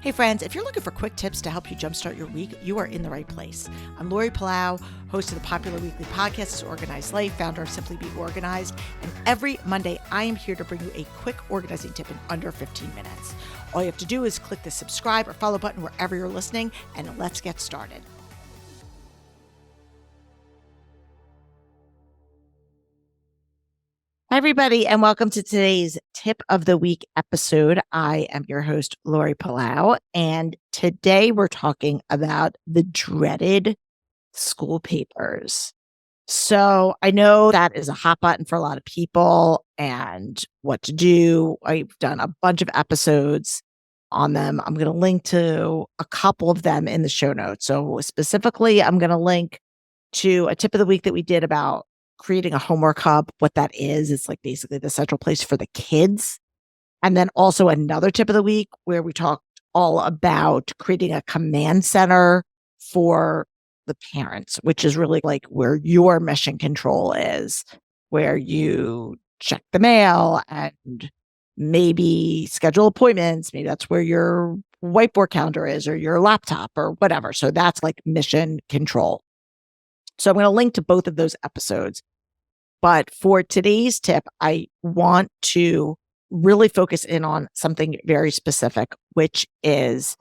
Hey friends, if you're looking for quick tips to help you jumpstart your week, you are in the right place. I'm Lori Palau, host of the popular weekly podcast Organized Life, founder of Simply Be Organized, and every Monday I am here to bring you a quick organizing tip in under 15 minutes. All you have to do is click the subscribe or follow button wherever you're listening, and let's get started. Hi, everybody, and welcome to today's Tip of the Week episode. I am your host, Lori Palau, and today we're talking about the dreaded school papers. So I know that is a hot button for a lot of people and what to do. I've done a bunch of episodes on them. I'm going to link to a couple of them in the show notes. So specifically, I'm going to link to a tip of the week that we did about creating a homework hub, what that is. It's like basically the central place for the kids. And then also another tip of the week where we talked all about creating a command center for the parents, which is really like where your mission control is, where you check the mail and maybe schedule appointments. Maybe that's where your whiteboard calendar is or your laptop or whatever. So that's like mission control. So I'm going to link to both of those episodes. But for today's tip, I want to really focus in on something very specific, which is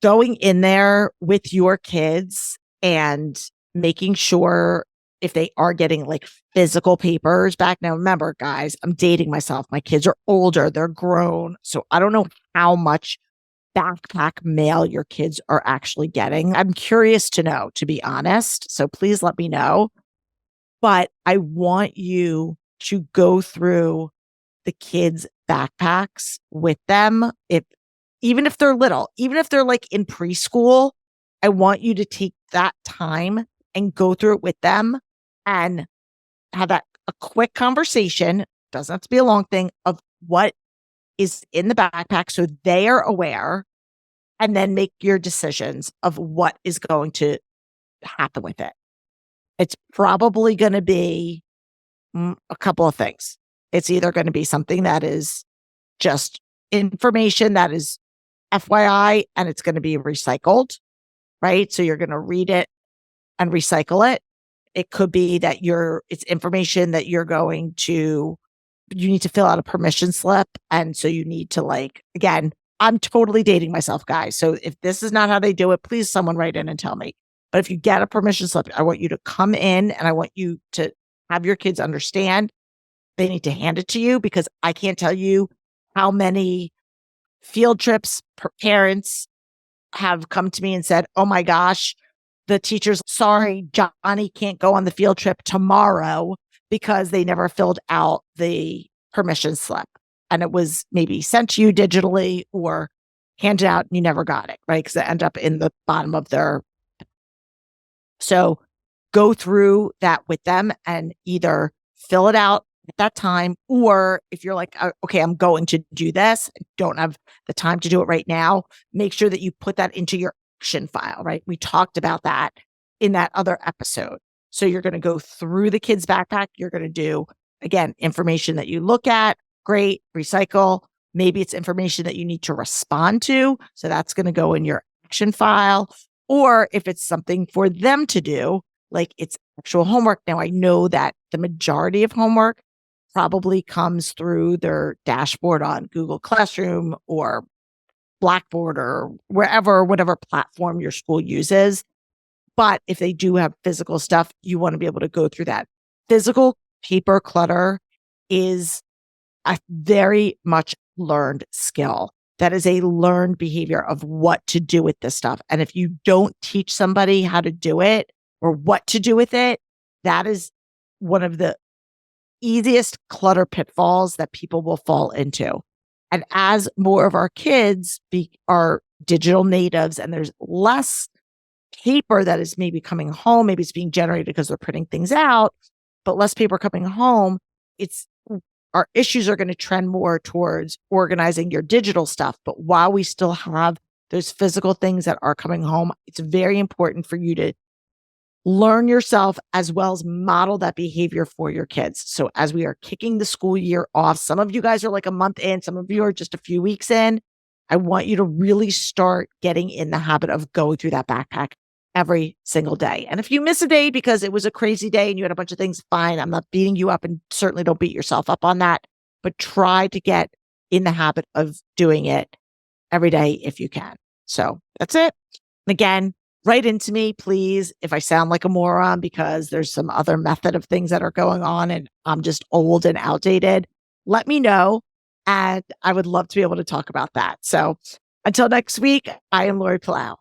going in there with your kids and making sure if they are getting like physical papers back. Now, remember, guys, I'm dating myself. My kids are older, they're grown. So I don't know how much backpack mail your kids are actually getting. I'm curious to know, to be honest. So please let me know. But I want you to go through the kids' backpacks with them. Even if they're little, even if they're like in preschool, I want you to take that time and go through it with them and have a quick conversation. Doesn't have to be a long thing of what is in the backpack so they are aware, and then make your decisions of what is going to happen with it. It's probably going to be a couple of things. It's either going to be something that is just information that is FYI, and it's going to be recycled, right? So you're going to read it and recycle it. It could be that it's information that you need to fill out a permission slip. And so you need to again, I'm totally dating myself, guys. So if this is not how they do it, please someone write in and tell me. But if you get a permission slip, I want you to come in and I want you to have your kids understand they need to hand it to you, because I can't tell you how many field trips parents have come to me and said, oh my gosh, the teacher's sorry, Johnny can't go on the field trip tomorrow because they never filled out the permission slip. And it was maybe sent to you digitally or handed out and you never got it, right? Because it ended up in the bottom of their. So go through that with them and either fill it out at that time, or if you're like, okay, I'm going to do this, don't have the time to do it right now, make sure that you put that into your action file, right? We talked about that in that other episode. So you're going to go through the kids' backpack. You're going to do, again, information that you look at, great, recycle. Maybe it's information that you need to respond to. So that's going to go in your action file. Or if it's something for them to do, like it's actual homework. Now, I know that the majority of homework probably comes through their dashboard on Google Classroom or Blackboard or whatever platform your school uses. But if they do have physical stuff, you want to be able to go through that. Physical paper clutter is a very much learned skill. That is a learned behavior of what to do with this stuff. And if you don't teach somebody how to do it or what to do with it, that is one of the easiest clutter pitfalls that people will fall into. And as more of our kids are digital natives and there's less paper that is maybe coming home, maybe it's being generated because they're printing things out, but less paper coming home, our issues are going to trend more towards organizing your digital stuff. But while we still have those physical things that are coming home, it's very important for you to learn yourself as well as model that behavior for your kids. So as we are kicking the school year off, some of you guys are like a month in, some of you are just a few weeks in. I want you to really start getting in the habit of going through that backpack every single day. And if you miss a day because it was a crazy day and you had a bunch of things, fine. I'm not beating you up, and certainly don't beat yourself up on that, but try to get in the habit of doing it every day if you can. So that's it. And again, write into me, please, if I sound like a moron because there's some other method of things that are going on and I'm just old and outdated. Let me know. And I would love to be able to talk about that. So until next week, I am Lori Palau.